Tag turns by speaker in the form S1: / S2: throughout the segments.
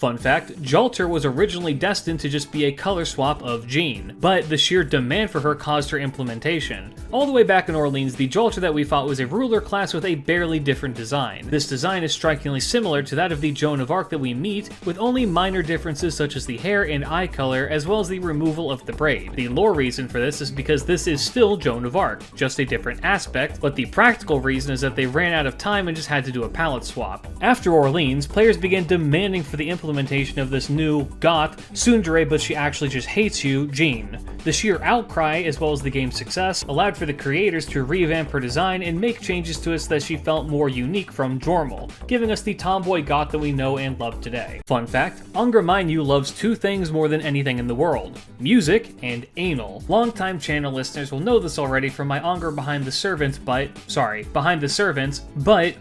S1: Fun fact, Jalter was originally destined to just be a color swap of Jean, but the sheer demand for her caused her implementation. All the way back in Orleans, the Jalter that we fought was a ruler class with a barely different design. This design is strikingly similar to that of the Joan of Arc that we meet, with only minor differences such as the hair and eye color, as well as the removal of the braid. The lore reason for this is because this is still Joan of Arc, just a different aspect, but the practical reason is that they ran out of time and just had to do a palette swap. After Orleans, players began demanding for the implementation of this new goth, tsundere but she actually just hates you, Jean. The sheer outcry, as well as the game's success, allowed for the creators to revamp her design and make changes to it so that she felt more unique from Jormal, giving us the tomboy goth that we know and love today. Fun fact, Angra Mainyu loves two things more than anything in the world: music and anal. Longtime channel listeners will know this already from my Angra Behind the Servants, but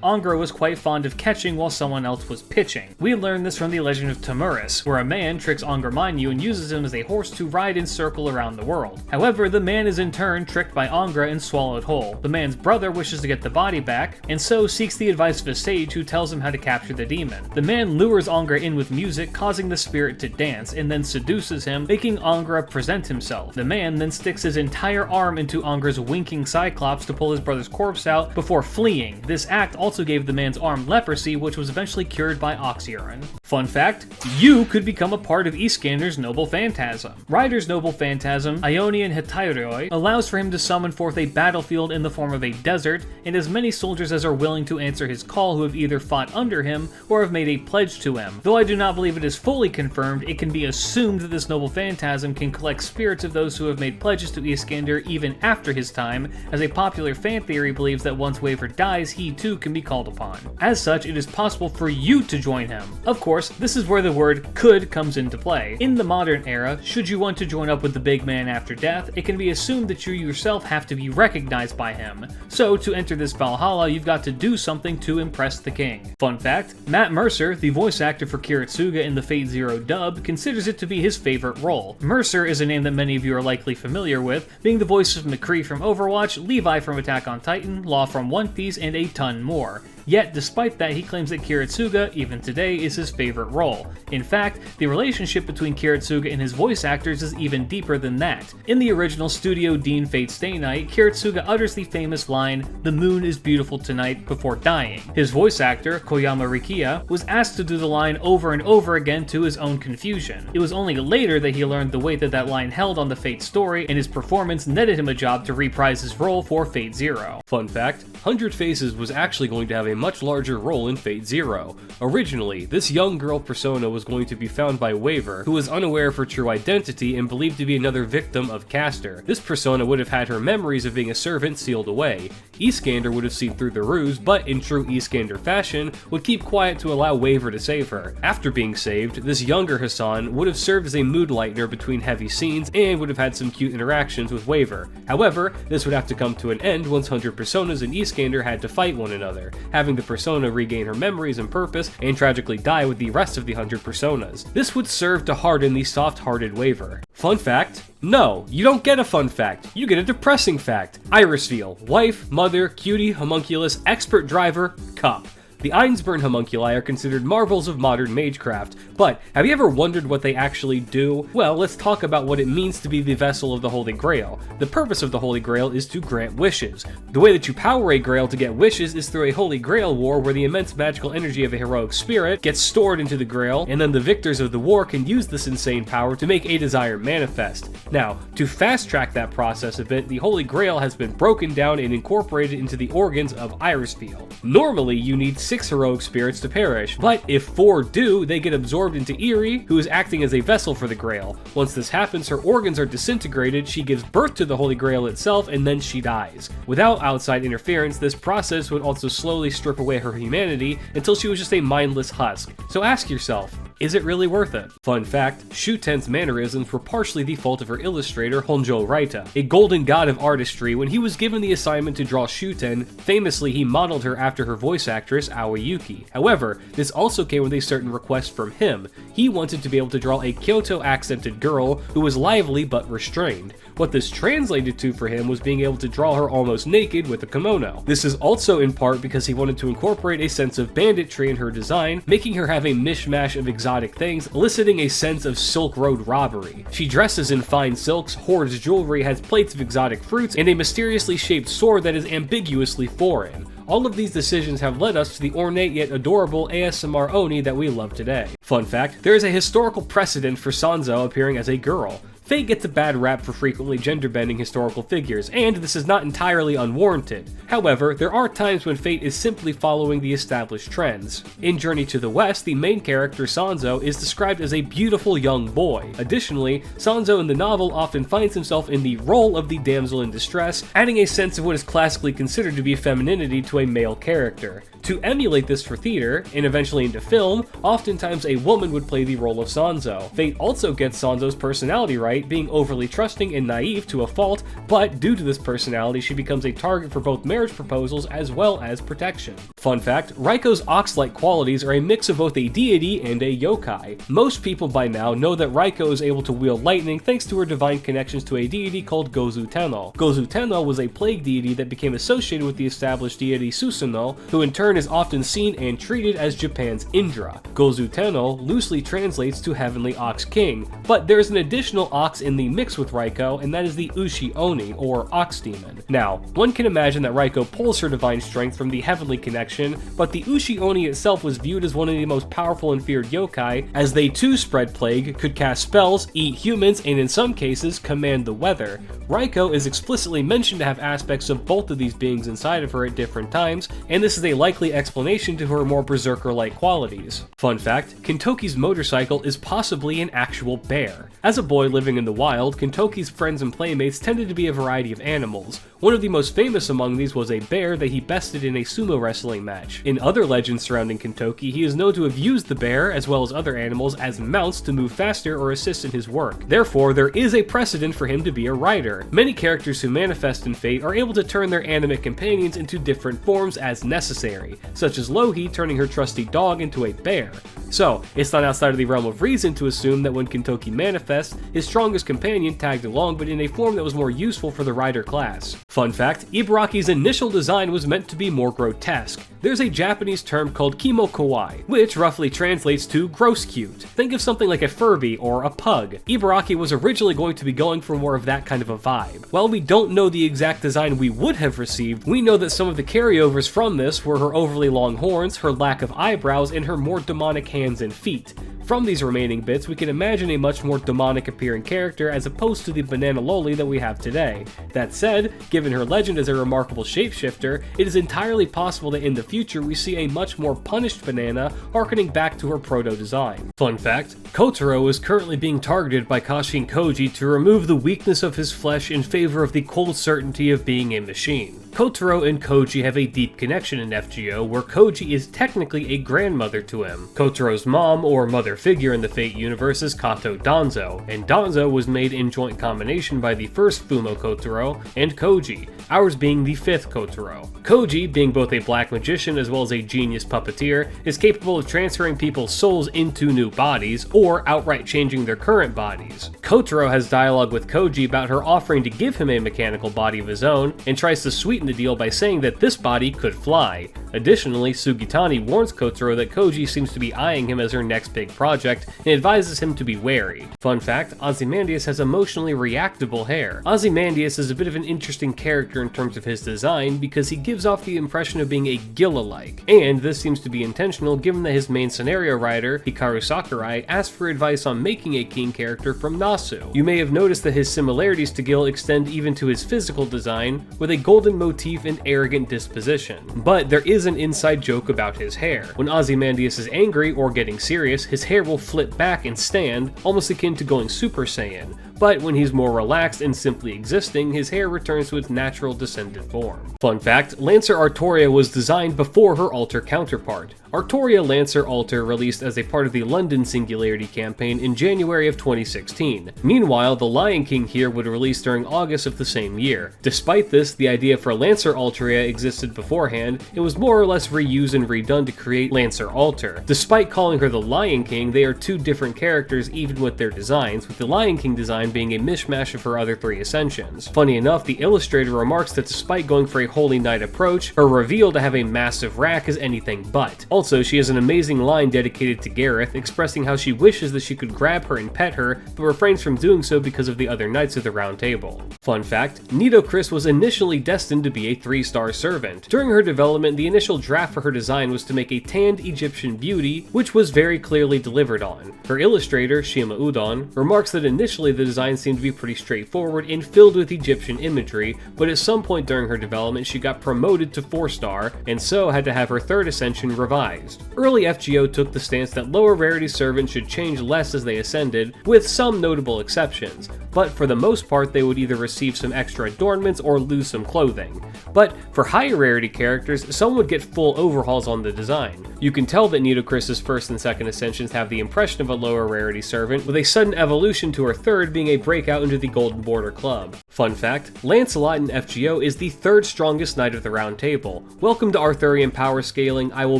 S1: Angra was quite fond of catching while someone else was pitching. We learned this from the Legend of Tamuris, where a man tricks Angra Mainyu and uses him as a horse to ride and circle around the world. However, the man is in turn tricked by Angra and swallowed whole. The man's brother wishes to get the body back, and so seeks the advice of a sage who tells him how to capture the demon. The man lures Angra in with music, causing the spirit to dance, and then seduces him, making Angra present himself. The man then sticks his entire arm into Angra's winking cyclops to pull his brother's corpse out before fleeing. This act also gave the man's arm leprosy, which was eventually cured by ox urine. Fun fact, you could become a part of Iskander's Noble Phantasm. Ryder's Noble Phantasm, Ionian Hetairoi, allows for him to summon forth a battlefield in the form of a desert, and as many soldiers as are willing to answer his call who have either fought under him or have made a pledge to him. Though I do not believe it is fully confirmed, it can be assumed that this Noble Phantasm can collect spirits of those who have made pledges to Iskander even after his time, as a popular fan theory believes that once Waver dies, he too can be called upon. As such, it is possible for you to join him. Of course, this is where the word could comes into play. In the modern era, should you want to join up with the big man after death, it can be assumed that you yourself have to be recognized by him. So to enter this Valhalla, you've got to do something to impress the king. Fun fact, Matt Mercer, the voice actor for Kiritsuga in the Fate Zero dub, considers it to be his favorite role. Mercer is a name that many of you are likely familiar with, being the voice of McCree from Overwatch, Levi from Attack on Titan, Law from One Piece, and a ton more. Yet, despite that, he claims that Kiritsuga, even today, is his favorite role. In fact, the relationship between Kiritsuga and his voice actors is even deeper than that. In the original Studio Dean Fate Stay Night, Kiritsuga utters the famous line, "The moon is beautiful tonight," before dying. His voice actor, Koyama Rikiya, was asked to do the line over and over again to his own confusion. It was only later that he learned the weight that that line held on the Fate story, and his performance netted him a job to reprise his role for Fate Zero. Fun fact, 100 Faces was actually going to have a much larger role in Fate Zero. Originally, this young girl persona was going to be found by Waver, who was unaware of her true identity and believed to be another victim of Castor. This persona would have had her memories of being a servant sealed away. Iskander would have seen through the ruse, but in true Iskander fashion, would keep quiet to allow Waver to save her. After being saved, this younger Hassan would have served as a mood lightener between heavy scenes and would have had some cute interactions with Waver. However, this would have to come to an end once 100 Personas and Iskander had to fight one another, having the persona regain her memories and purpose and tragically die with the rest of the 100 Personas. This would serve to harden the soft-hearted Waver. Fun fact? No, you don't get a fun fact, you get a depressing fact. Irisfeel, wife, mother, cutie, homunculus, expert driver, cup. The Einsburn homunculi are considered marvels of modern magecraft, but have you ever wondered what they actually do? Well, let's talk about what it means to be the vessel of the Holy Grail. The purpose of the Holy Grail is to grant wishes. The way that you power a Grail to get wishes is through a Holy Grail war where the immense magical energy of a heroic spirit gets stored into the Grail, and then the victors of the war can use this insane power to make a desire manifest. Now, to fast-track that process a bit, the Holy Grail has been broken down and incorporated into the organs of Irisfeel. Normally, you need 6 heroic spirits to perish, but if 4 do, they get absorbed into Eri, who is acting as a vessel for the Grail. Once this happens, her organs are disintegrated, she gives birth to the Holy Grail itself, and then she dies. Without outside interference, this process would also slowly strip away her humanity until she was just a mindless husk. So ask yourself, is it really worth it? Fun fact, Shuten's mannerisms were partially the fault of her illustrator, Honjo Raita, a golden god of artistry. When he was given the assignment to draw Shuten, famously he modeled her after her voice actress, Aoi Yuki. However, this also came with a certain request from him. He wanted to be able to draw a Kyoto-accented girl who was lively but restrained. What this translated to for him was being able to draw her almost naked with a kimono. This is also in part because he wanted to incorporate a sense of banditry in her design, making her have a mishmash of exotic
S2: exotic things, eliciting a sense of Silk Road robbery. She dresses in fine silks, hoards jewelry, has plates of exotic fruits, and a mysteriously shaped sword that is ambiguously foreign. All of these decisions have led us to the ornate yet adorable ASMR Oni that we love today. Fun fact, there is a historical precedent for Sanzo appearing as a girl. Fate gets a bad rap for frequently gender-bending historical figures, and this is not entirely unwarranted. However, there are times when Fate is simply following the established trends. In Journey to the West, the main character, Sanzo, is described as a beautiful young boy. Additionally, Sanzo in the novel often finds himself in the role of the damsel in distress, adding a sense of what is classically considered to be femininity to a male character. To emulate this for theater, and eventually into film, oftentimes a woman would play the role of Sanzo. Fate also gets Sanzo's personality right, being overly trusting and naive to a fault, but due to this personality, she becomes a target for both marriage proposals as well as protection. Fun fact, Raiko's ox-like qualities are a mix of both a deity and a yokai. Most people by now know that Raiko is able to wield lightning thanks to her divine connections to a deity called Gozu Tenno. Gozu Tenno was a plague deity that became associated with the established deity Susanoo, who in turn is often seen and treated as Japan's Indra. Gozu Tenno loosely translates to Heavenly Ox King, but there is an additional ox in the mix with Raiko, and that is the Ushi Oni, or Ox Demon. Now, one can imagine that Raiko pulls her divine strength from the heavenly connection, but the Ushi Oni itself was viewed as one of the most powerful and feared yokai, as they too spread plague, could cast spells, eat humans, and in some cases, command the weather. Raiko is explicitly mentioned to have aspects of both of these beings inside of her at different times, and this is a likely explanation to her more berserker-like qualities. Fun fact, Kintoki's motorcycle is possibly an actual bear. As a boy living in the wild, Kintoki's friends and playmates tended to be a variety of animals. One of the most famous among these was a bear that he bested in a sumo wrestling match. In other legends surrounding Kintoki, he is known to have used the bear, as well as other animals, as mounts to move faster or assist in his work. Therefore, there is a precedent for him to be a rider. Many characters who manifest in Fate are able to turn their animate companions into different forms as necessary, such as Lohi turning her trusty dog into a bear. So, it's not outside of the realm of reason to assume that when Kintoki manifests, his strongest companion tagged along, but in a form that was more useful for the rider class. Fun fact, Ibaraki's initial design was meant to be more grotesque. There's a Japanese term called kimo kawaii, which roughly translates to gross cute. Think of something like a Furby or a pug. Ibaraki was originally going to be going for more of that kind of a vibe. While we don't know the exact design we would have received, we know that some of the carryovers from this were her overly long horns, her lack of eyebrows, and her more demonic hands and feet. From these remaining bits, we can imagine a much more demonic appearing character as opposed to the banana loli that we have today. That said, given her legend as a remarkable shapeshifter, it is entirely possible that in the future we see a much more punished banana harkening back to her proto-design. Fun fact, Kotaro is currently being targeted by Kashin Koji to remove the weakness of his flesh in favor of the cold certainty of being a machine. Kotaro and Koji have a deep connection in FGO, where Koji is technically a grandmother to him. Kotaro's mom, or mother figure in the Fate universe, is Kato Danzo, and Danzo was made in joint combination by the first Fumo Kotaro and Koji, ours being the fifth Kotaro. Koji, being both a black magician as well as a genius puppeteer, is capable of transferring people's souls into new bodies, or outright changing their current bodies. Kotaro has dialogue with Koji about her offering to give him a mechanical body of his own, and tries to sweeten the deal by saying that this body could fly. Additionally, Sugitani warns Kotaro that Koji seems to be eyeing him as her next big project, and advises him to be wary. Fun fact, Ozymandias has emotionally reactable hair. Ozymandias is a bit of an interesting character in terms of his design, because he gives off the impression of being a Gila-like, and this seems to be intentional given that his main scenario writer, Hikaru Sakurai, asked for advice on making a king character from Nasu. You may have noticed that his similarities to Gil extend even to his physical design, with a golden motif and arrogant disposition. But there is an inside joke about his hair. When Ozymandias is angry or getting serious, his hair will flip back and stand, almost akin to going Super Saiyan. But when he's more relaxed and simply existing, his hair returns to its natural descended form. Fun fact, Lancer Artoria was designed before her Alter counterpart. Artoria Lancer Alter released as a part of the London Singularity campaign in January of 2016. Meanwhile, the Lion King here would release during August of the same year. Despite this, the idea for Lancer Alteria existed beforehand, it was more or less reused and redone to create Lancer Alter. Despite calling her the Lion King, they are two different characters even with their designs, with the Lion King design design being a mishmash of her other 3 ascensions. Funny enough, the illustrator remarks that despite going for a Holy Knight approach, her reveal to have a massive rack is anything but. Also, she has an amazing line dedicated to Gareth, expressing how she wishes that she could grab her and pet her, but refrains from doing so because of the other Knights of the Round Table. Fun fact, Nitocris was initially destined to be a 3-star servant. During her development, the initial draft for her design was to make a tanned Egyptian beauty, which was very clearly delivered on. Her illustrator, Shima Udon, remarks that initially the design seemed to be pretty straightforward and filled with Egyptian imagery, but at some point during her development she got promoted to 4-star, and so had to have her 3rd ascension revised. Early FGO took the stance that lower rarity servants should change less as they ascended, with some notable exceptions, but for the most part they would either receive some extra adornments or lose some clothing. But for higher rarity characters, some would get full overhauls on the design. You can tell that Nitocris' 1st and 2nd ascensions have the impression of a lower rarity servant, with a sudden evolution to her 3rd being a breakout into the Golden Border Club. Fun fact, Lancelot in FGO is the 3rd strongest Knight of the Round Table. Welcome to Arthurian power scaling, I will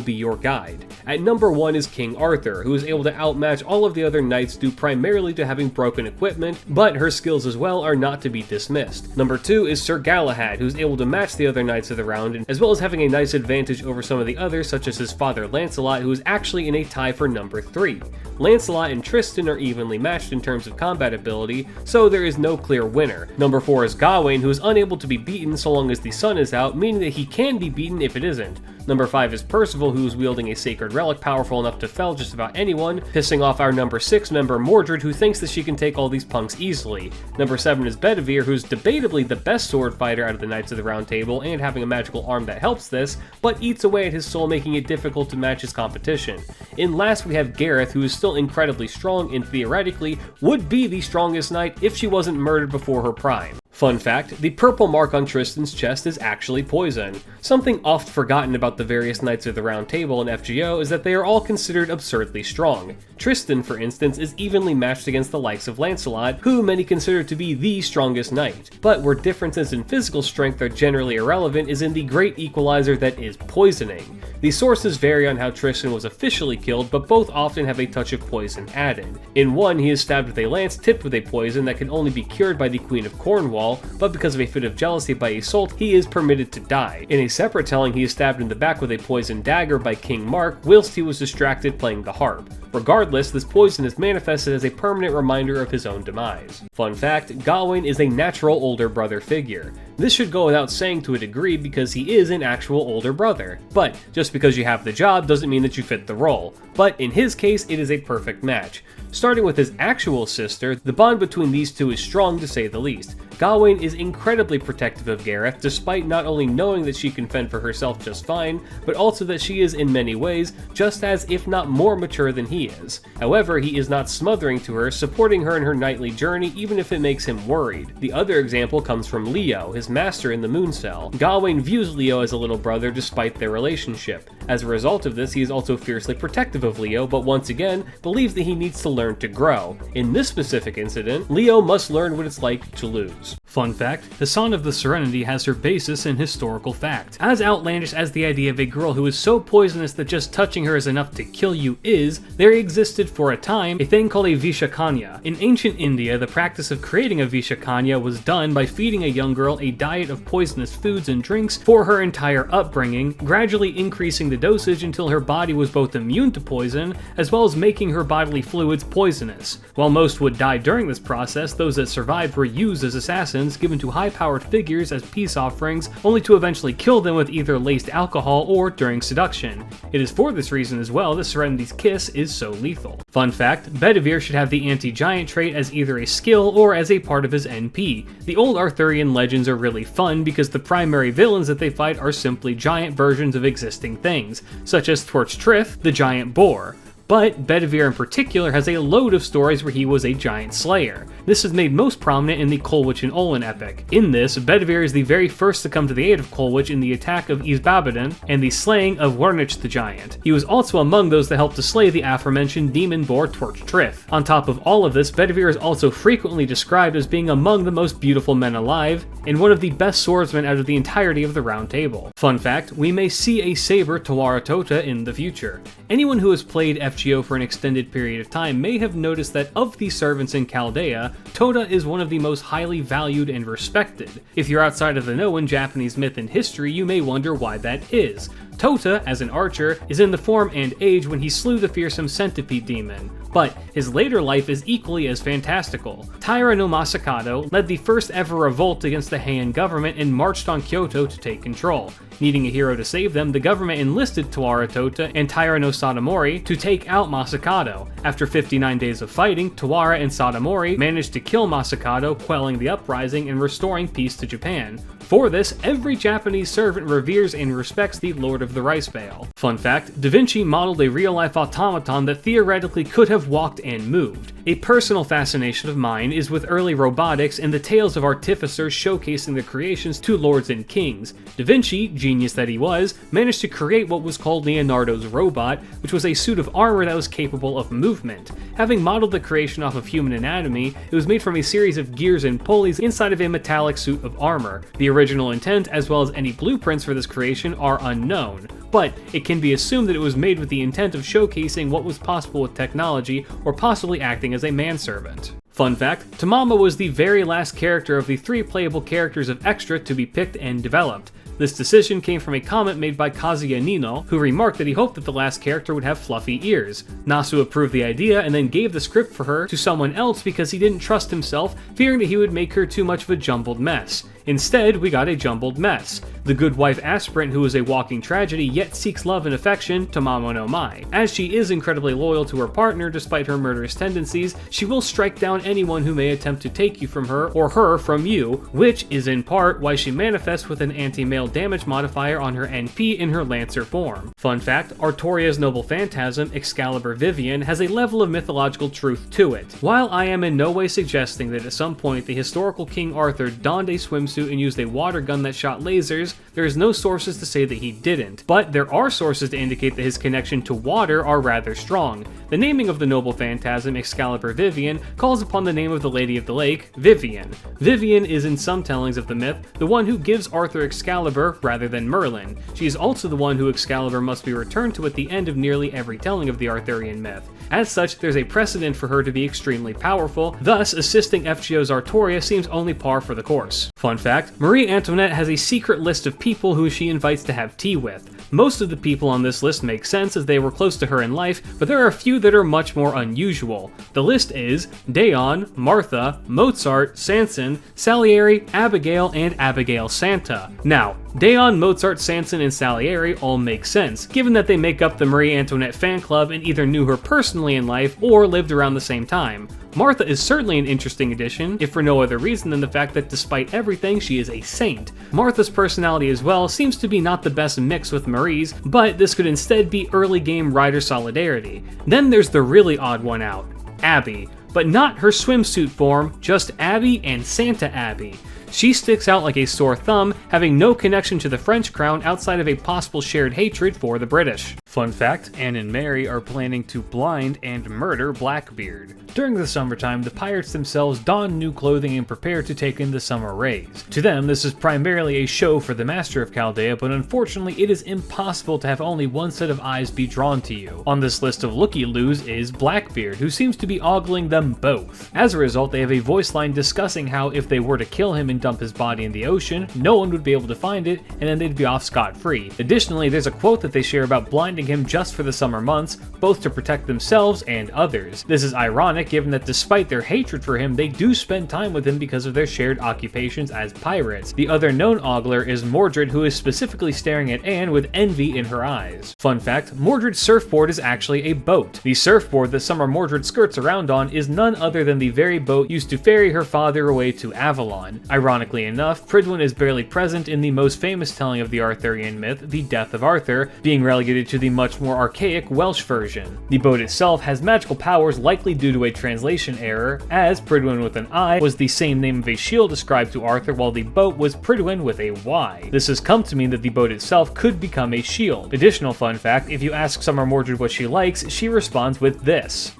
S2: be your guide. At number 1 is King Arthur, who is able to outmatch all of the other knights due primarily to having broken equipment, but her skills as well are not to be dismissed. Number 2 is Sir Galahad, who's able to match the other Knights of the Round, as well as having a nice advantage over some of the others, such as his father Lancelot, who is actually in a tie for number 3. Lancelot and Tristan are evenly matched in terms of combat ability, so there is no clear winner. Number 4 is Gawain, who is unable to be beaten so long as the sun is out, meaning that he can be beaten if it isn't. Number 5 is Percival, who is wielding a sacred relic powerful enough to fell just about anyone, pissing off our number 6 member Mordred, who thinks that she can take all these punks easily. Number 7 is Bedivere, who's debatably the best sword fighter out of the Knights of the Round Table and having a magical arm that helps this, but eats away at his soul, making it difficult to match his competition. And last we have Gareth, who is still incredibly strong and theoretically would be the strongest knight if she wasn't murdered before her prime. Fun fact, the purple mark on Tristan's chest is actually poison. Something oft forgotten about the various Knights of the Round Table in FGO is that they are all considered absurdly strong. Tristan, for instance, is evenly matched against the likes of Lancelot, who many consider to be the strongest knight. But where differences in physical strength are generally irrelevant is in the great equalizer that is poisoning. The sources vary on how Tristan was officially killed, but both often have a touch of poison added. In one, he is stabbed with a lance tipped with a poison that can only be cured by the Queen of Cornwall, but because of a fit of jealousy by Isolde, he is permitted to die. In a separate telling, he is stabbed in the back with a poisoned dagger by King Mark whilst he was distracted playing the harp. Regardless, this poison is manifested as a permanent reminder of his own demise. Fun fact, Gawain is a natural older brother figure. This should go without saying to a degree because he is an actual older brother. But just because you have the job doesn't mean that you fit the role. But in his case, it is a perfect match. Starting with his actual sister, the bond between these two is strong to say the least. Gawain is incredibly protective of Gareth, despite not only knowing that she can fend for herself just fine, but also that she is in many ways just as, if not more mature than he is. However, he is not smothering to her, supporting her in her knightly journey even if it makes him worried. The other example comes from Leo, his master in the Moon Cell. Gawain views Leo as a little brother despite their relationship. As a result of this, he is also fiercely protective of Leo, but once again, believes that he needs to learn to grow. In this specific incident, Leo must learn what it's like to lose.
S1: Fun fact, Hassan of the Serenity has her basis in historical fact. As outlandish as the idea of a girl who is so poisonous that just touching her is enough to kill you is, there existed for a time a thing called a Vishakanya. In ancient India, the practice of creating a Vishakanya was done by feeding a young girl a diet of poisonous foods and drinks for her entire upbringing, gradually increasing the dosage until her body was both immune to poison, as well as making her bodily fluids poisonous. While most would die during this process, those that survived were used as assassins, given to high-powered figures as peace offerings, only to eventually kill them with either laced alcohol or during seduction. It is for this reason as well that Serenity's kiss is so lethal. Fun fact, Bedivere should have the anti-giant trait as either a skill or as a part of his NP. The old Arthurian legends are really fun because the primary villains that they fight are simply giant versions of existing things, such as Torch Trith, the giant boar. But Bedivere in particular has a load of stories where he was a giant slayer. This is made most prominent in the Colewych and Olin epic. In this, Bedivere is the very first to come to the aid of Colewych in the attack of Isbabadon and the slaying of Wernich the Giant. He was also among those that helped to slay the aforementioned demon boar Torch Trith. On top of all of this, Bedivere is also frequently described as being among the most beautiful men alive, and one of the best swordsmen out of the entirety of the Round Table. Fun fact, we may see a saber Tawara Tota in the future. Anyone who has played FGO FGO for an extended period of time may have noticed that of the servants in Chaldea, Tota is one of the most highly valued and respected. If you're outside of the know in Japanese myth and history, you may wonder why that is. Tota, as an archer, is in the form and age when he slew the fearsome centipede demon, but his later life is equally as fantastical. Taira no Masakado led the first ever revolt against the Heian government and marched on Kyoto to take control. Needing a hero to save them, the government enlisted Tawara Tota and Taira no Satomori to take out Masakado. After 59 days of fighting, Tawara and Satomori managed to kill Masakado, quelling the uprising and restoring peace to Japan. For this, every Japanese servant reveres and respects the Lord of the Rice Bale. Fun fact, Da Vinci modeled a real-life automaton that theoretically could have walked and moved. A personal fascination of mine is with early robotics and the tales of artificers showcasing their creations to lords and kings. Da Vinci, genius that he was, managed to create what was called Leonardo's robot, which was a suit of armor that was capable of movement. Having modeled the creation off of human anatomy, it was made from a series of gears and pulleys inside of a metallic suit of armor. The original intent, as well as any blueprints for this creation, are unknown, but it can be assumed that it was made with the intent of showcasing what was possible with technology, or possibly acting as a manservant. Fun fact, Tamama was the very last character of the 3 playable characters of Extra to be picked and developed. This decision came from a comment made by Kazuya Nino, who remarked that he hoped that the last character would have fluffy ears. Nasu approved the idea and then gave the script for her to someone else because he didn't trust himself, fearing that he would make her too much of a jumbled mess. Instead, we got a jumbled mess. The good wife aspirant who is a walking tragedy yet seeks love and affection, Tamamo no Mai. As she is incredibly loyal to her partner despite her murderous tendencies, she will strike down anyone who may attempt to take you from her or her from you, which is in part why she manifests with an anti-male damage modifier on her NP in her Lancer form. Fun fact, Artoria's noble phantasm, Excalibur Vivian, has a level of mythological truth to it. While I am in no way suggesting that at some point the historical King Arthur donned a swimsuit and used a water gun that shot lasers, there is no sources to say that he didn't, but there are sources to indicate that his connection to water are rather strong. The naming of the noble phantasm, Excalibur Vivian, calls upon the name of the Lady of the Lake, Vivian. Vivian is in some tellings of the myth the one who gives Arthur Excalibur rather than Merlin. She is also the one who Excalibur must be returned to at the end of nearly every telling of the Arthurian myth. As such, there's a precedent for her to be extremely powerful, thus assisting FGO's Artoria seems only par for the course. Fun fact, Marie Antoinette has a secret list of people who she invites to have tea with. Most of the people on this list make sense as they were close to her in life, but there are a few that are much more unusual. The list is Daon, Martha, Mozart, Sanson, Salieri, Abigail, and Abigail Santa. Now, Daon, Mozart, Sanson, and Salieri all make sense, given that they make up the Marie Antoinette fan club and either knew her personally in life or lived around the same time. Martha is certainly an interesting addition, if for no other reason than the fact that despite everything, she is a saint. Martha's personality as well seems to be not the best mix with Marie's, but this could instead be early game rider solidarity. Then there's the really odd one out, Abby. But not her swimsuit form, just Abby and Santa Abby. She sticks out like a sore thumb, having no connection to the French crown outside of a possible shared hatred for the British. Fun fact, Anne and Mary are planning to blind and murder Blackbeard. During the summertime, the pirates themselves don new clothing and prepare to take in the summer rays. To them, this is primarily a show for the Master of Chaldea, but unfortunately it is impossible to have only one set of eyes be drawn to you. On this list of looky-loos is Blackbeard, who seems to be ogling them both. As a result, they have a voice line discussing how if they were to kill him and dump his body in the ocean, no one would be able to find it, and then they'd be off scot-free. Additionally, there's a quote that they share about blinding him just for the summer months, both to protect themselves and others. This is ironic given that despite their hatred for him, they do spend time with him because of their shared occupations as pirates. The other known ogler is Mordred, who is specifically staring at Anne with envy in her eyes. Fun fact, Mordred's surfboard is actually a boat. The surfboard that Summer Mordred skirts around on is none other than the very boat used to ferry her father away to Avalon. Ironically enough, Prydwen is barely present in the most famous telling of the Arthurian myth, the Death of Arthur, being relegated to the much more archaic Welsh version. The boat itself has magical powers likely due to a translation error, as Prydwen with an I was the same name of a shield ascribed to Arthur, while the boat was Prydwen with a Y. This has come to mean that the boat itself could become a shield. Additional fun fact, if you ask Summer Mordred what she likes, she responds with this.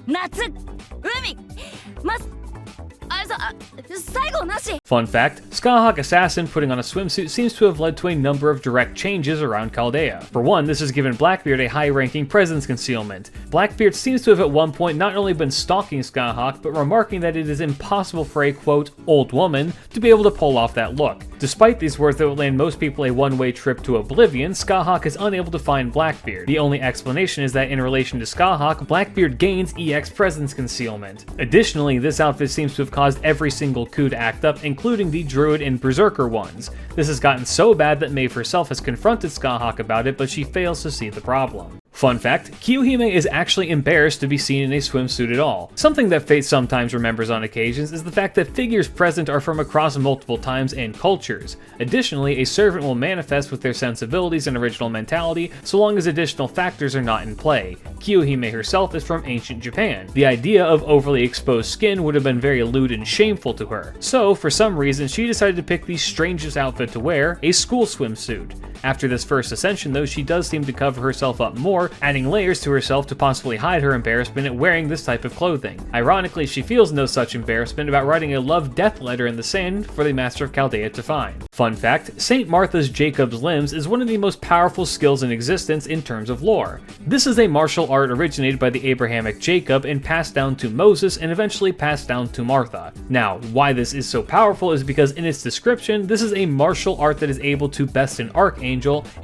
S3: 夏海最後なし。
S1: Fun fact, Skyhawk Assassin putting on a swimsuit seems to have led to a number of direct changes around Chaldea. For one, this has given Blackbeard a high-ranking presence concealment. Blackbeard seems to have at one point not only been stalking Skyhawk, but remarking that it is impossible for a, quote, old woman to be able to pull off that look. Despite these words that would land most people a one-way trip to oblivion, Skyhawk is unable to find Blackbeard. The only explanation is that in relation to Skyhawk, Blackbeard gains EX presence concealment. Additionally, this outfit seems to have caused every single coup to act up, including the Druid and Berserker ones. This has gotten so bad that Maeve herself has confronted Skyhawk about it, but she fails to see the problem. Fun fact, Kiyohime is actually embarrassed to be seen in a swimsuit at all. Something that Fate sometimes remembers on occasions is the fact that figures present are from across multiple times and cultures. Additionally, a servant will manifest with their sensibilities and original mentality so long as additional factors are not in play. Kiyohime herself is from ancient Japan. The idea of overly exposed skin would have been very lewd and shameful to her. So, for some reason, she decided to pick the strangest outfit to wear, a school swimsuit. After this first ascension though, she does seem to cover herself up more, adding layers to herself to possibly hide her embarrassment at wearing this type of clothing. Ironically, she feels no such embarrassment about writing a love-death letter in the sand for the Master of Chaldea to find. Fun fact, St. Martha's Jacob's Limbs is one of the most powerful skills in existence in terms of lore. This is a martial art originated by the Abrahamic Jacob and passed down to Moses and eventually passed down to Martha. Now, why this is so powerful is because in its description, this is a martial art that is able to best an archangel,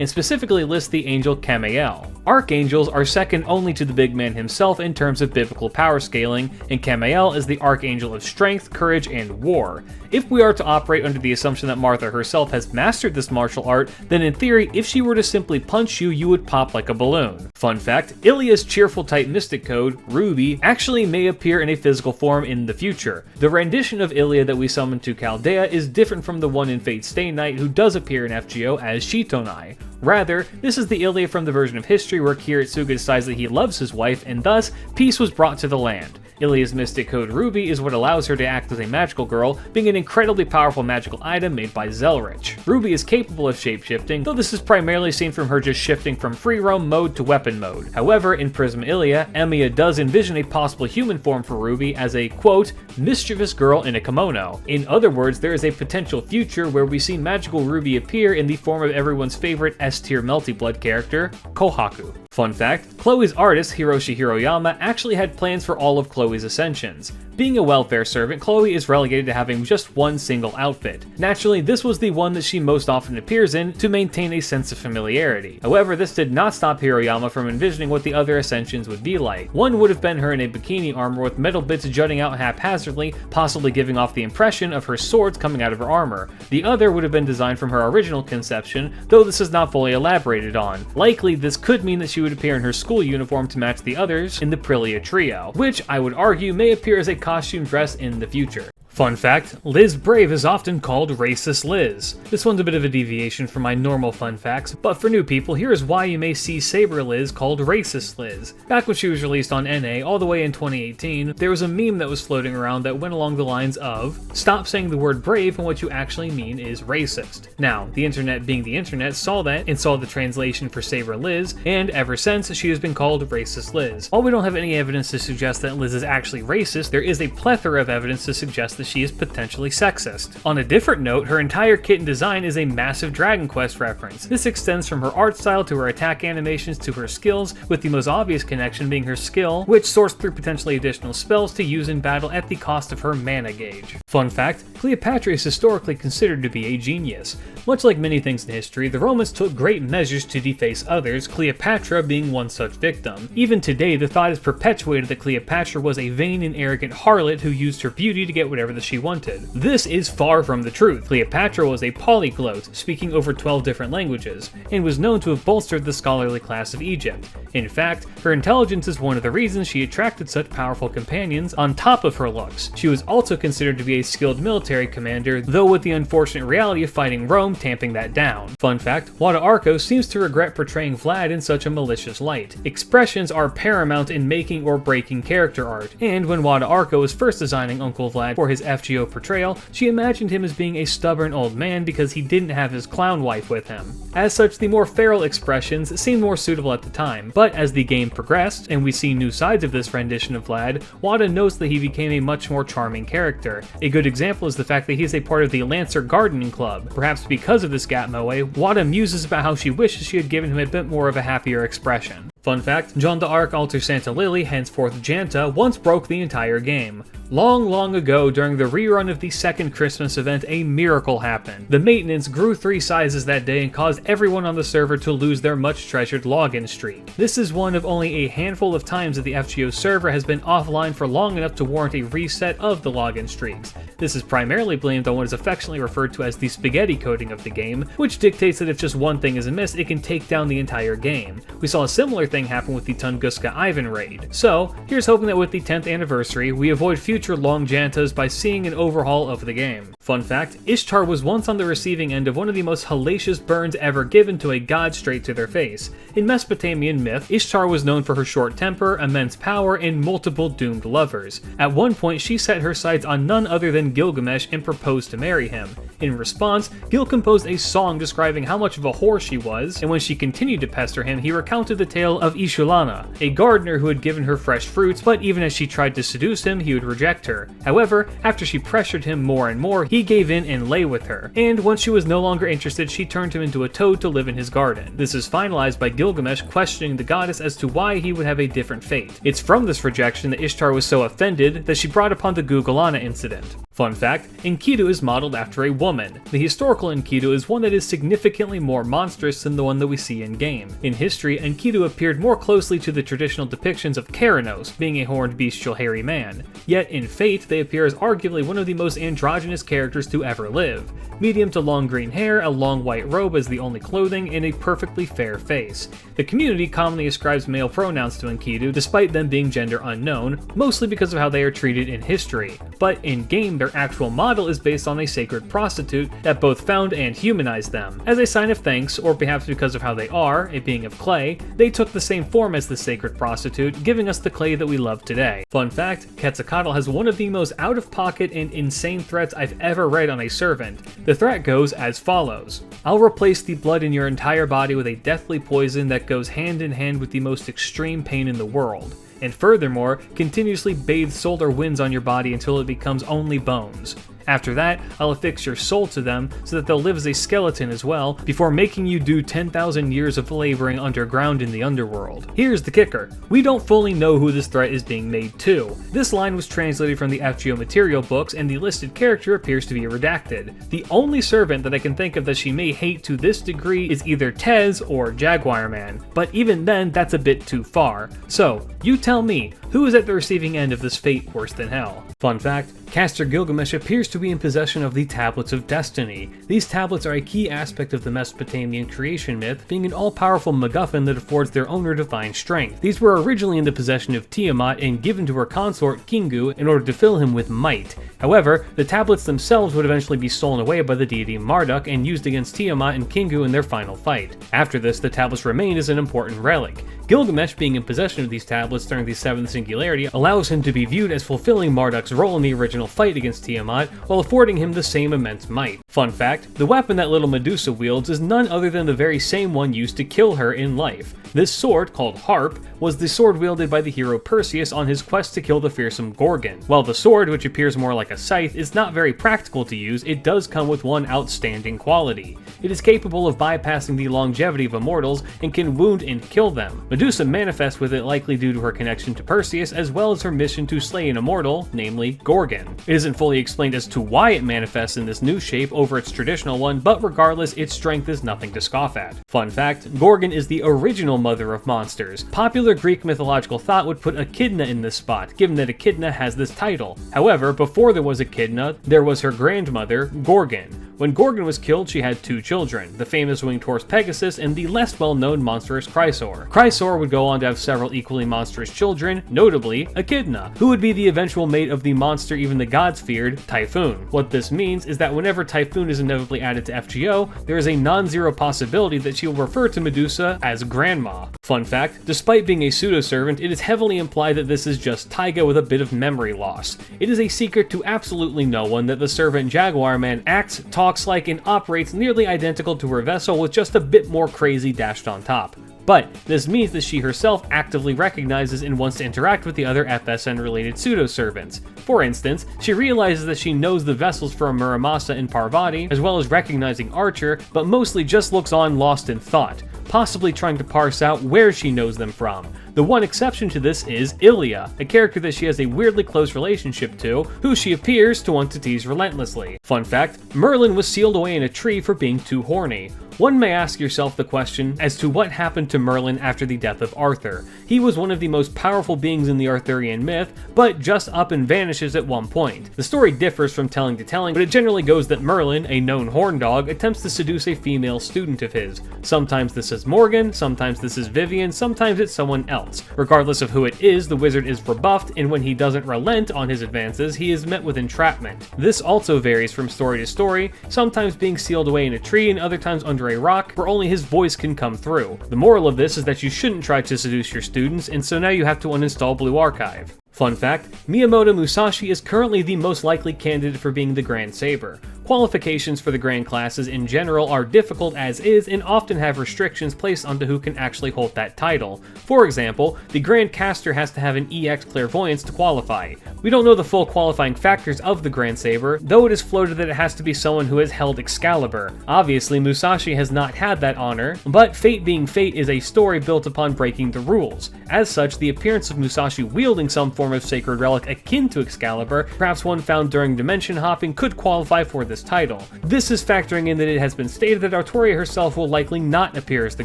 S1: and specifically lists the angel Camael. Archangels are second only to the big man himself in terms of biblical power scaling, and Camael is the archangel of strength, courage, and war. If we are to operate under the assumption that Martha herself has mastered this martial art, then in theory, if she were to simply punch you, you would pop like a balloon. Fun fact, Ilia's cheerful type mystic code, Ruby, actually may appear in a physical form in the future. The rendition of Ilia that we summon to Chaldea is different from the one in Fate Stay Night who does appear in FGO as Shitonai. Rather, this is the Ilia from the version of history where Kiritsuga decides that he loves his wife, and thus, peace was brought to the land. Ilia's mystic code Ruby is what allows her to act as a magical girl, being an incredibly powerful magical item made by Zelrich. Ruby is capable of shapeshifting, though this is primarily seen from her just shifting from free roam mode to weapon mode. However, in Prism Ilia, Emiya does envision a possible human form for Ruby as a, quote, mischievous girl in a kimono. In other words, there is a potential future where we see magical Ruby appear in the form of everyone's favorite S-tier Melty Blood character, Kohaku. Fun fact, Chloe's artist, Hiroshi Hiroyama, actually had plans for all of Chloe's ascensions. Being a welfare servant, Chloe is relegated to having just one single outfit. Naturally, this was the one that she most often appears in to maintain a sense of familiarity. However, this did not stop Hiroyama from envisioning what the other ascensions would be like. One would have been her in a bikini armor with metal bits jutting out haphazardly, possibly giving off the impression of her swords coming out of her armor. The other would have been designed from her original conception, though this is not fully elaborated on. Likely, this could mean that she would appear in her school uniform to match the others in the Prilia trio, which I would argue may appear as a costume dress in the future. Fun fact, Liz Brave is often called Racist Liz. This one's a bit of a deviation from my normal fun facts, but for new people, here is why you may see Saber Liz called Racist Liz. Back when she was released on NA all the way in 2018, there was a meme that was floating around that went along the lines of, stop saying the word brave and what you actually mean is racist. Now, the internet being the internet saw that and saw the translation for Saber Liz, and ever since, she has been called Racist Liz. While we don't have any evidence to suggest that Liz is actually racist, there is a plethora of evidence to suggest that she is potentially sexist. On a different note, her entire kit and design is a massive Dragon Quest reference. This extends from her art style to her attack animations to her skills, with the most obvious connection being her skill, which sorts through potentially additional spells to use in battle at the cost of her mana gauge. Fun fact, Cleopatra is historically considered to be a genius. Much like many things in history, the Romans took great measures to deface others, Cleopatra being one such victim. Even today, the thought is perpetuated that Cleopatra was a vain and arrogant harlot who used her beauty to get whatever she wanted. This is far from the truth. Cleopatra was a polyglot, speaking over 12 different languages, and was known to have bolstered the scholarly class of Egypt. In fact, her intelligence is one of the reasons she attracted such powerful companions on top of her looks. She was also considered to be a skilled military commander, though with the unfortunate reality of fighting Rome tamping that down. Fun fact, Wada Arco seems to regret portraying Vlad in such a malicious light. Expressions are paramount in making or breaking character art, and when Wada Arco was first designing Uncle Vlad for his FGO portrayal, she imagined him as being a stubborn old man because he didn't have his clown wife with him. As such, the more feral expressions seemed more suitable at the time, but as the game progressed, and we see new sides of this rendition of Vlad, Wada notes that he became a much more charming character. A good example is the fact that he is a part of the Lancer Gardening Club. Perhaps because of this gap moe, Wada muses about how she wishes she had given him a bit more of a happier expression. Fun fact, Jeanne d'Arc Alter Santa Lily, henceforth Janta, once broke the entire game. Long ago, during the rerun of the second Christmas event, a miracle happened. The maintenance grew 3 sizes that day and caused everyone on the server to lose their much treasured login streak. This is one of only a handful of times that the FGO server has been offline for long enough to warrant a reset of the login streaks. This is primarily blamed on what is affectionately referred to as the spaghetti coding of the game, which dictates that if just one thing is amiss, it can take down the entire game. We saw a similar thing happen with the Tunguska Ivan raid. So, here's hoping that with the 10th anniversary, we avoid future long Jantas by seeing an overhaul of the game. Fun fact, Ishtar was once on the receiving end of one of the most hellacious burns ever given to a god straight to their face. In Mesopotamian myth, Ishtar was known for her short temper, immense power, and multiple doomed lovers. At one point, she set her sights on none other than Gilgamesh and proposed to marry him. In response, Gil composed a song describing how much of a whore she was, and when she continued to pester him, he recounted the tale of Ishulana, a gardener who had given her fresh fruits, but even as she tried to seduce him, he would reject her. However, after she pressured him more and more, he gave in and lay with her, and once she was no longer interested, she turned him into a toad to live in his garden. This is finalized by Gilgamesh questioning the goddess as to why he would have a different fate. It's from this rejection that Ishtar was so offended that she brought upon the Gugalana incident. Fun fact, Enkidu is modeled after a woman. The historical Enkidu is one that is significantly more monstrous than the one that we see in-game. In history, Enkidu appeared more closely to the traditional depictions of Keranos, being a horned bestial hairy man. Yet in Fate, they appear as arguably one of the most androgynous characters to ever live. Medium to long green hair, a long white robe as the only clothing, and a perfectly fair face. The community commonly ascribes male pronouns to Enkidu, despite them being gender unknown, mostly because of how they are treated in history. But in-game, their actual model is based on a sacred prostitute that both found and humanized them. As a sign of thanks, or perhaps because of how they are, a being of clay, they took the same form as the sacred prostitute, giving us the clay that we love today. Fun fact, Quetzalcoatl has one of the most out-of-pocket and insane threats I've ever read on a servant. The threat goes as follows. I'll replace the blood in your entire body with a deathly poison that goes hand in hand with the most extreme pain in the world. And furthermore, continuously bathe solar winds on your body until it becomes only bones. After that, I'll affix your soul to them so that they'll live as a skeleton as well, before making you do 10,000 years of laboring underground in the underworld. Here's the kicker. We don't fully know who this threat is being made to. This line was translated from the FGO material books, and the listed character appears to be redacted. The only servant that I can think of that she may hate to this degree is either Tez or Jaguar Man, but even then, that's a bit too far. So, you tell me, who is at the receiving end of this fate worse than hell? Fun fact, Caster Gilgamesh appears to be in possession of the Tablets of Destiny. These tablets are a key aspect of the Mesopotamian creation myth, being an all-powerful MacGuffin that affords their owner divine strength. These were originally in the possession of Tiamat and given to her consort Kingu in order to fill him with might. However, the tablets themselves would eventually be stolen away by the deity Marduk and used against Tiamat and Kingu in their final fight. After this, the tablets remain as an important relic. Gilgamesh being in possession of these tablets during the 7th Singularity allows him to be viewed as fulfilling Marduk's role in the original fight against Tiamat, while affording him the same immense might. Fun fact, the weapon that little Medusa wields is none other than the very same one used to kill her in life. This sword, called Harp, was the sword wielded by the hero Perseus on his quest to kill the fearsome Gorgon. While the sword, which appears more like a scythe, is not very practical to use, it does come with one outstanding quality. It is capable of bypassing the longevity of immortals and can wound and kill them. Medusa manifests with it likely due to her connection to Perseus, as well as her mission to slay an immortal, namely Gorgon. It isn't fully explained as to why it manifests in this new shape over its traditional one, but regardless, its strength is nothing to scoff at. Fun fact, Gorgon is the original mother of monsters. Popular Greek mythological thought would put Echidna in this spot, given that Echidna has this title. However, before there was Echidna, there was her grandmother, Gorgon. When Gorgon was killed, she had 2 children, the famous winged horse Pegasus and the less well-known monstrous Chrysaor. Chrysaor would go on to have several equally monstrous children, notably Echidna, who would be the eventual mate of the monster even the gods feared, Typhoon. What this means is that whenever Typhoon is inevitably added to FGO, there is a non-zero possibility that she will refer to Medusa as Grandma.
S2: Fun fact, despite being a pseudo-servant, it is heavily implied that this is just Taiga with a bit of memory loss. It is a secret to absolutely no one that the servant Jaguar Man acts, talks like, and operates nearly identical to her vessel with just a bit more crazy dashed on top. But this means that she herself actively recognizes and wants to interact with the other FSN-related pseudo-servants. For instance, she realizes that she knows the vessels from Muramasa and Parvati, as well as recognizing Archer, but mostly just looks on lost in thought, possibly trying to parse out where she knows them from. The one exception to this is Ilya, a character that she has a weirdly close relationship to, who she appears to want to tease relentlessly. Fun fact, Merlin was sealed away in a tree for being too horny. One may ask yourself the question as to what happened to Merlin after the death of Arthur. He was one of the most powerful beings in the Arthurian myth, but just up and vanishes at one point. The story differs from telling to telling, but it generally goes that Merlin, a known horn dog, attempts to seduce a female student of his. Sometimes this is Morgan, sometimes this is Vivian, sometimes it's someone else. Regardless of who it is, the wizard is rebuffed, and when he doesn't relent on his advances, he is met with entrapment. This also varies from story to story, sometimes being sealed away in a tree and other times under a rock where only his voice can come through. The moral of this is that you shouldn't try to seduce your students, and so now you have to uninstall Blue Archive. Fun fact, Miyamoto Musashi is currently the most likely candidate for being the Grand Saber. Qualifications for the Grand classes in general are difficult as is and often have restrictions placed onto who can actually hold that title. For example, the Grand Caster has to have an EX Clairvoyance to qualify. We don't know the full qualifying factors of the Grand Saber, though it is floated that it has to be someone who has held Excalibur. Obviously, Musashi has not had that honor, but fate being fate is a story built upon breaking the rules. As such, the appearance of Musashi wielding some form of sacred relic akin to Excalibur, perhaps one found during dimension hopping, could qualify for this title. This is factoring in that it has been stated that Artoria herself will likely not appear as the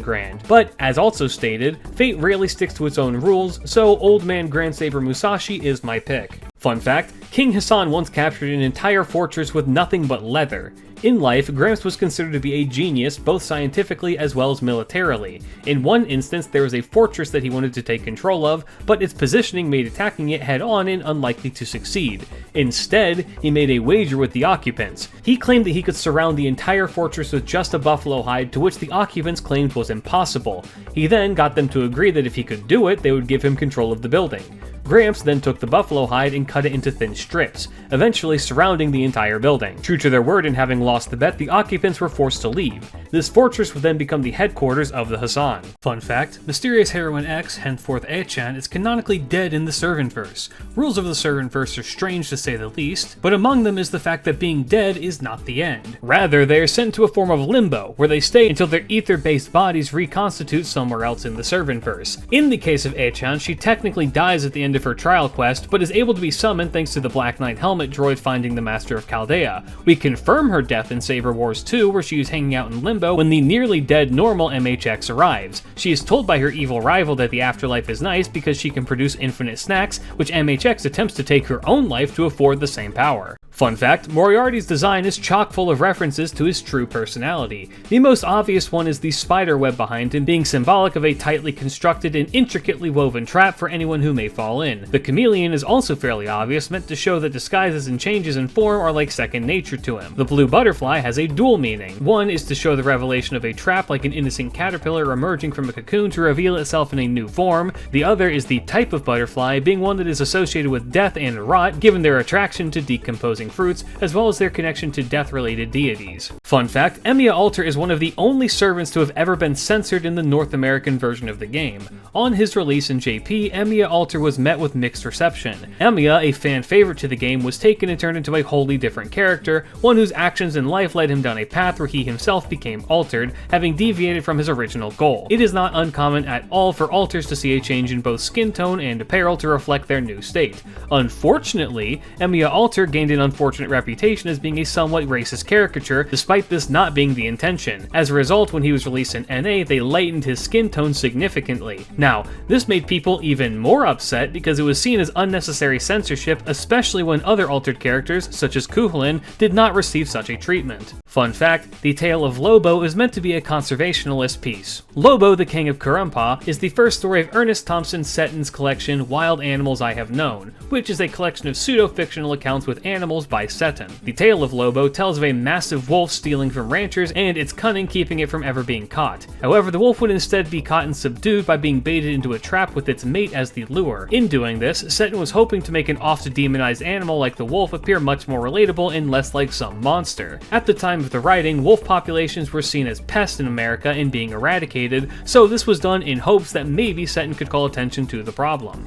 S2: Grand, but as also stated, fate rarely sticks to its own rules, so Old Man Grand Saber Musashi is my pick. Fun fact, King Hassan once captured an entire fortress with nothing but leather. In life, Gramps was considered to be a genius, both scientifically as well as militarily. In one instance, there was a fortress that he wanted to take control of, but its positioning made attacking it head-on and unlikely to succeed. Instead, he made a wager with the occupants. He claimed that he could surround the entire fortress with just a buffalo hide, to which the occupants claimed was impossible. He then got them to agree that if he could do it, they would give him control of the building. Gramps then took the buffalo hide and cut it into thin strips, eventually surrounding the entire building. True to their word and having lost the bet, the occupants were forced to leave. This fortress would then become the headquarters of the Hassan. Fun fact, Mysterious Heroine X, henceforth Echan, is canonically dead in the Servantverse. Rules of the Servantverse are strange to say the least, but among them is the fact that being dead is not the end. Rather, they are sent to a form of limbo, where they stay until their ether-based bodies reconstitute somewhere else in the Servantverse. In the case of Echan, she technically dies at the end of her trial quest, but is able to be summoned thanks to the Black Knight helmet droid finding the Master of Chaldea. We confirm her death in Saber Wars 2, where she is hanging out in limbo when the nearly dead normal MHX arrives. She is told by her evil rival that the afterlife is nice because she can produce infinite snacks, which MHX attempts to take her own life to afford the same power. Fun fact, Moriarty's design is chock full of references to his true personality. The most obvious one is the spider web behind him being symbolic of a tightly constructed and intricately woven trap for anyone who may fall in. The chameleon is also fairly obvious, meant to show that disguises and changes in form are like second nature to him. The blue butterfly has a dual meaning. One is to show the revelation of a trap like an innocent caterpillar emerging from a cocoon to reveal itself in a new form. The other is the type of butterfly, being one that is associated with death and rot, given their attraction to decomposing fruits, as well as their connection to death-related deities. Fun fact, Emiya Alter is one of the only servants to have ever been censored in the North American version of the game. On his release in JP, Emiya Alter was met with mixed reception. Emiya, a fan favorite to the game, was taken and turned into a wholly different character, one whose actions in life led him down a path where he himself became altered, having deviated from his original goal. It is not uncommon at all for alters to see a change in both skin tone and apparel to reflect their new state. Unfortunately, Emiya Alter gained an unfortunate reputation as being a somewhat racist caricature, despite this not being the intention. As a result, when he was released in NA, they lightened his skin tone significantly. Now, this made people even more upset because it was seen as unnecessary censorship, especially when other altered characters, such as Kuhlin, did not receive such a treatment. Fun fact, the tale of Lobo is meant to be a conservationalist piece. Lobo, the King of Kurumpa, is the first story of Ernest Thompson Seton's collection Wild Animals I Have Known, which is a collection of pseudo-fictional accounts with animals by Seton. The tale of Lobo tells of a massive wolf stealing
S1: stealing from ranchers, and its cunning keeping it from ever being caught. However, the wolf would instead be caught and subdued by being baited into a trap with its mate as the lure. In doing this, Seton was hoping to make an oft-demonized animal like the wolf appear much more relatable and less like some monster. At the time of the writing, wolf populations were seen as pests in America and being eradicated, so this was done in hopes that maybe Seton could call attention to the problem.